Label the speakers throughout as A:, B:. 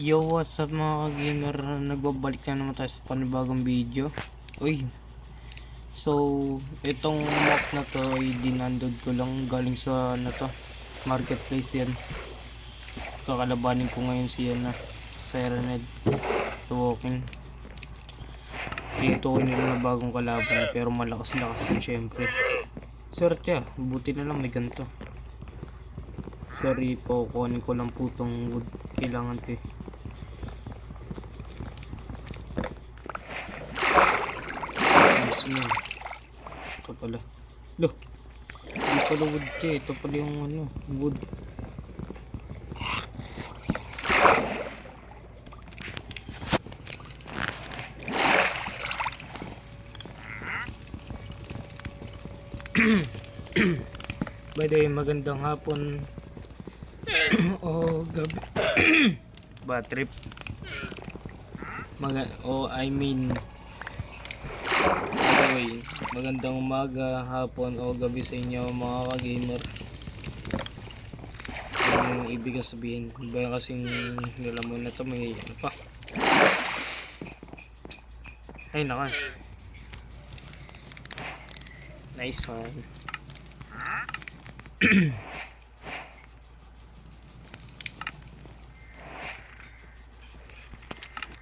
A: Yo, what's up mga gamer? Nagbabalik na naman tayo sa panibagong video. Uy, so itong map na to ay dinandod ko lang galing sa marketplace yan. Kakalabanin ko ngayon si Sirenhead the Walking. Ito ko nila na bagong kalaban pero malakas-lakas yun syempre. Swerte buti na lang may ganito. Sorry po, kunin ko lang po tong wood. Kailangan ko eh. Ito pala. Loh, hindi pala wood ka. Ito pala yung wood. By the way, magandang hapon o gabi. Bad trip. Magandang umaga, hapon o gabi sa inyo mga ka-gamer. Ano yung ibig sabihin? Ba kasing nilamoy na ito may ano pa? Ay naka. Nice one.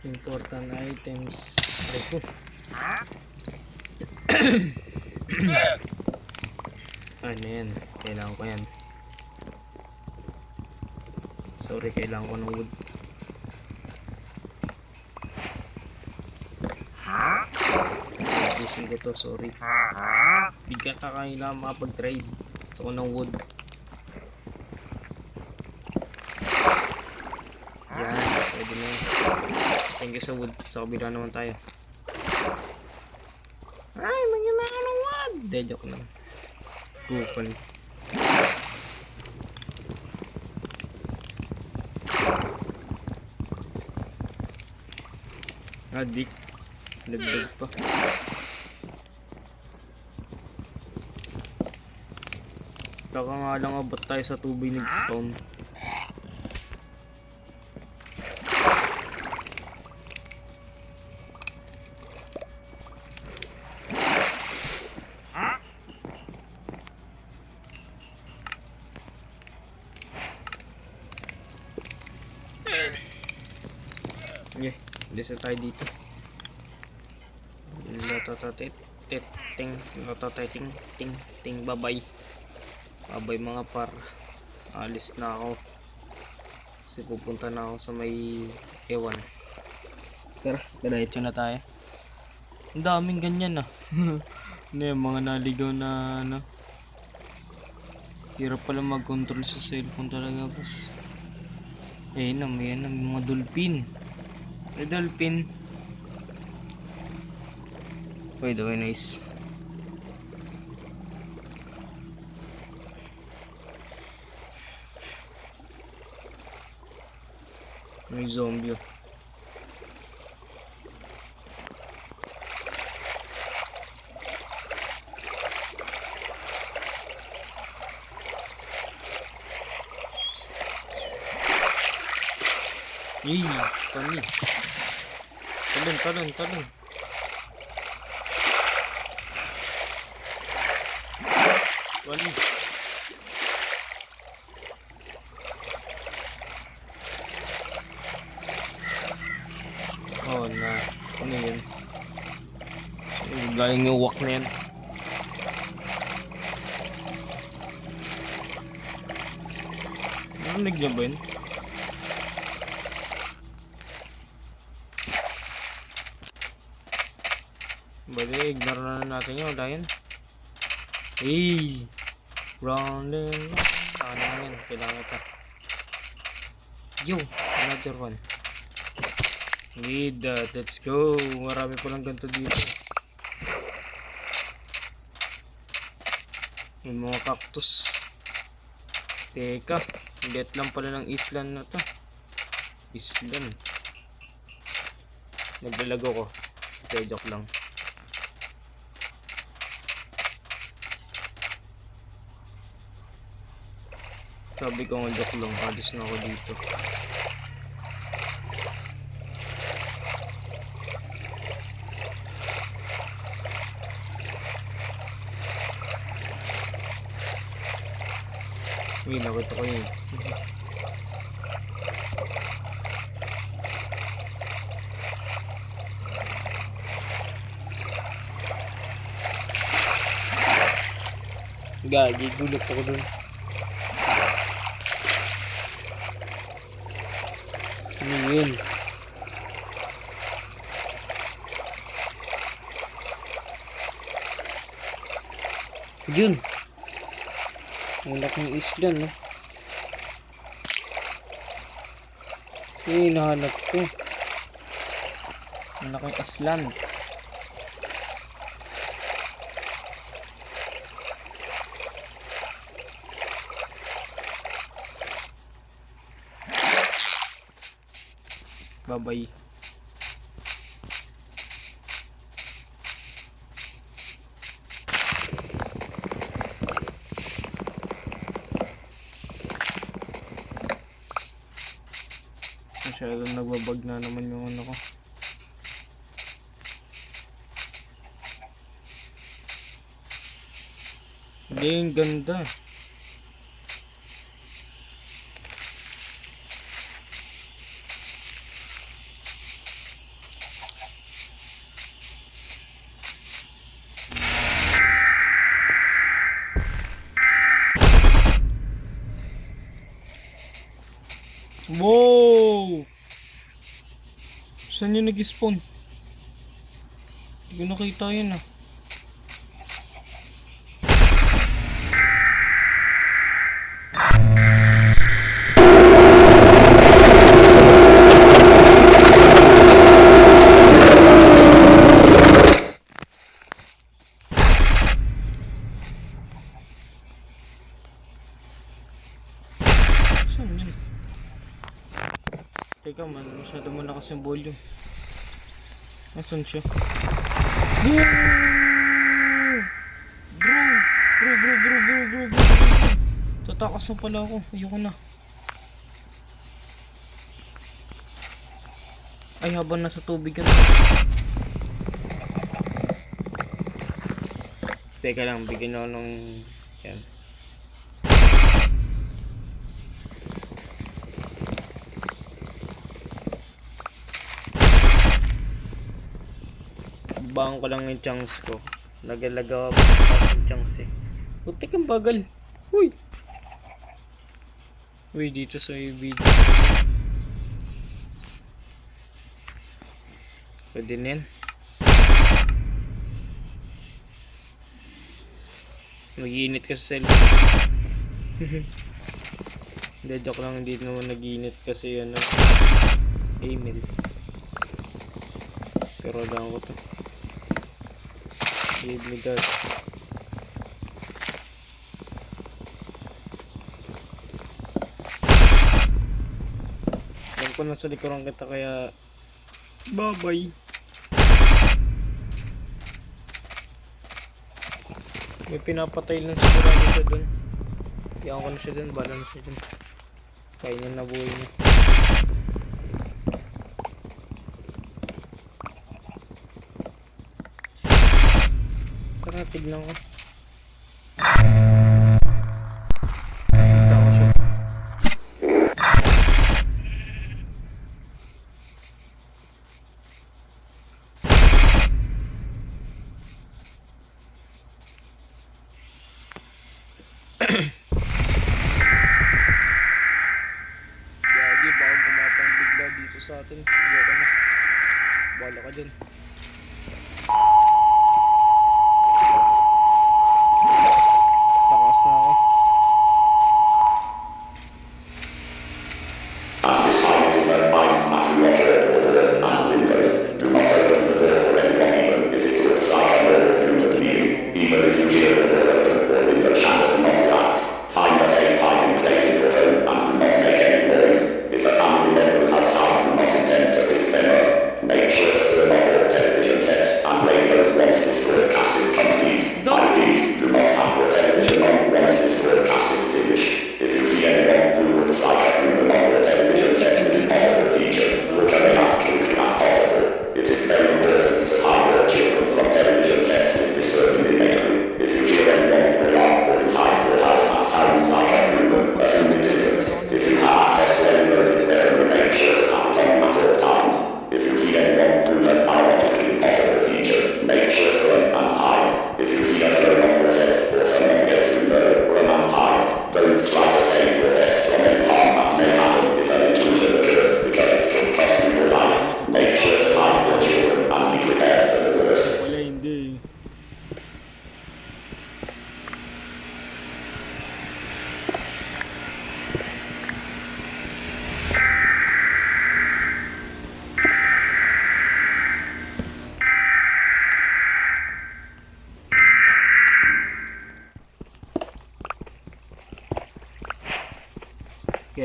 A: Important items. Ano yan? Kailangan ko yan. Sorry, kailangan ko ng wood. Pusin ko to, sorry. Bigyan ka kailangan makapag-trade. So, ng wood. Yan, pwede na yun. Thank you sa wood. Sa kabila naman tayo. Ay, magyala ka ng wood. De, joke lang. Kupal. Adik. Dagdag pa. Taka nga lang abot tayo sa tubig ng stone. Yeah, dito tayo dito. Ting babay. Babay mga par. Alis na ako. Kasi pupunta na ako sa may ewan. Tara, diretso na tayo. Ang daming ganyan Ano yung mga naligaw na hirap pala mag-control sa cellphone talaga boss. May mga dolphin. May dolphin. By the way, nice. May zombie. Panis. Talon. Panis. Oh na. Ano yun? Galing yung walk na yan. Narinig niya ba yun? Bali, ignore na natin yun dahil rounding. Ano naman, kailangan ito. Yo, another one. Need that, let's go. Marami palang ganito dito. May mga cactus. Teka, get lang pala ng island na to. Island. Naglalago ko. Joke lang. Sabi ko nga joke lang, alis na ako dito. Hindi, nakita ko yun. Gagi, gulot ako dun. Ano yun? Yun. Ang laking isla, no? Yung hinahanap ko. Ang laking island. Bye-bye. Masyadong nagbabag na naman yung ano ko. Hindi, yung ganda. Wow! Saan yun nag-spawn? Hindi ko nakita yun ah. Saan yun? Teka man, masyado mo lakas yung volume. Nasaan siya? Bro! Bro! Tatakas na pala ako. Ayoko na. Ay, habang nasa tubig ka na. Teka lang, bigyan ako ng... Yan. Bang ko lang yung chunks ko. Nagalaga pa yung chunks eh. Putik ang bagal. Uy! Uy, dito sa video. Pwede na yan. Mag-iinit ka sa cellphone. Hindi, joke lang, hindi naman nag-iinit kasi ano, email. Pero lang ko to. Give me that. Alam ko nasa likuran kita kaya bye bye. May pinapatay lang sigurado siya dun. Iyan ko na siya dun, bala na siya dun. Kainin na buhay niya. Tara, tignan ko. Tignan ko siya. Gagi, baka gumapang bigla dito sa atin. Ayoko na. Bala ka dyan. Takas na ako.
B: As decided to learn items matter letter orders and windows. Do not open the door for any document if it looks like a door you would view, even if you hear the door open or window shutters not locked. Find a safe hiding place in your home and do not make any noise. If a family member has decided to not intend to pick them up, make sure to turn off all television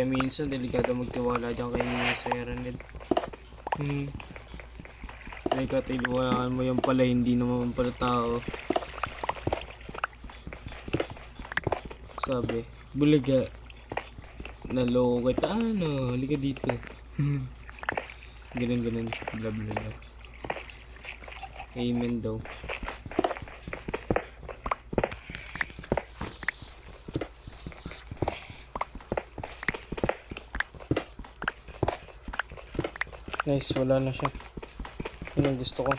A: Kaya minsan delikado magtiwala dyan kay Serenade. Delikado tiwalaan mo yung pala, hindi naman pala tao. Sabi, bulaga. Naloko kita, ano, halika dito. Ganun, bla bla bla. Amen daw. Guys, wala na siya. Yun ang gusto ko.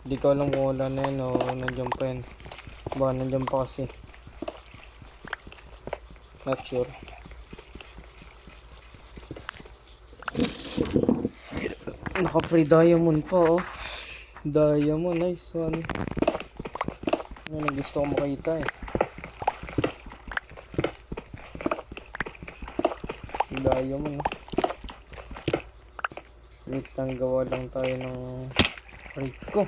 A: Hindi ko alam kung wala na yan o nandiyan pa yan. Baka nandiyan pa kasi. Not sure. Naka-free diamond pa oh. Diamond, nice one. Yan ang gusto ko makita eh. Diamond oh. Wait lang, gawa lang tayo ng Rico.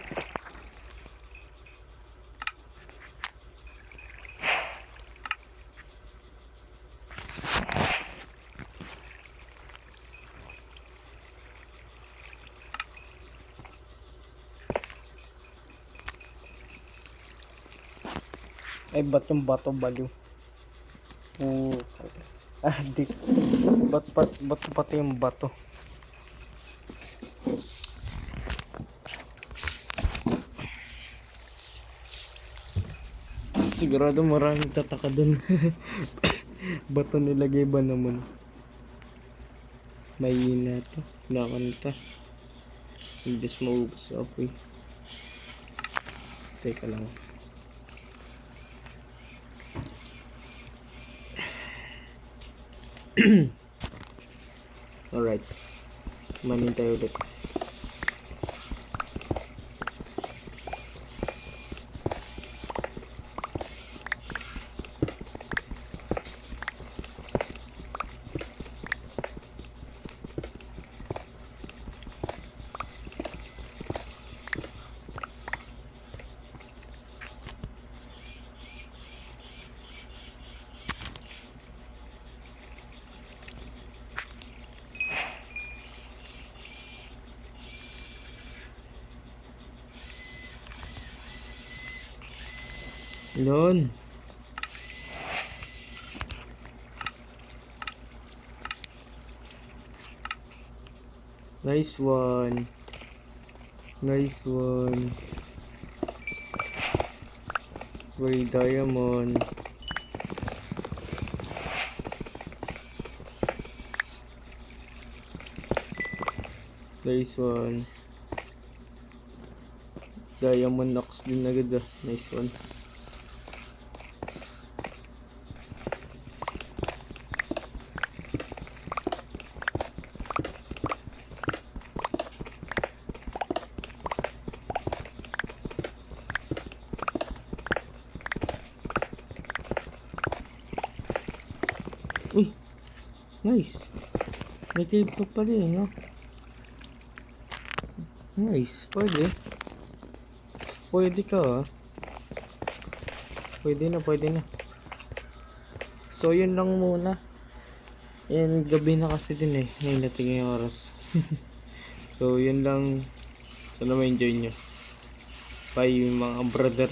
A: Ay, ba't yung bato baliw? Di. Ba't pati yung bato? Sigurado maraming tataka dun. Bato nilagay ba naman? May na to. Nakanta. Imbes maubos ako eh. Teka lang. Alright. Manintay ulit. Yun. Nice one. Nice one. Very diamond. Nice one. Diamond knocks din agad ah. Nice one. Uy, nice. May cave pa pala eh, no? Nice, pwede. Pwede ka ah. Pwede na. So, yun lang muna. Yan, gabi na kasi din eh. Ngayon natin yung oras. So, yun lang. Sana ma-enjoy nyo. Bye mga brother.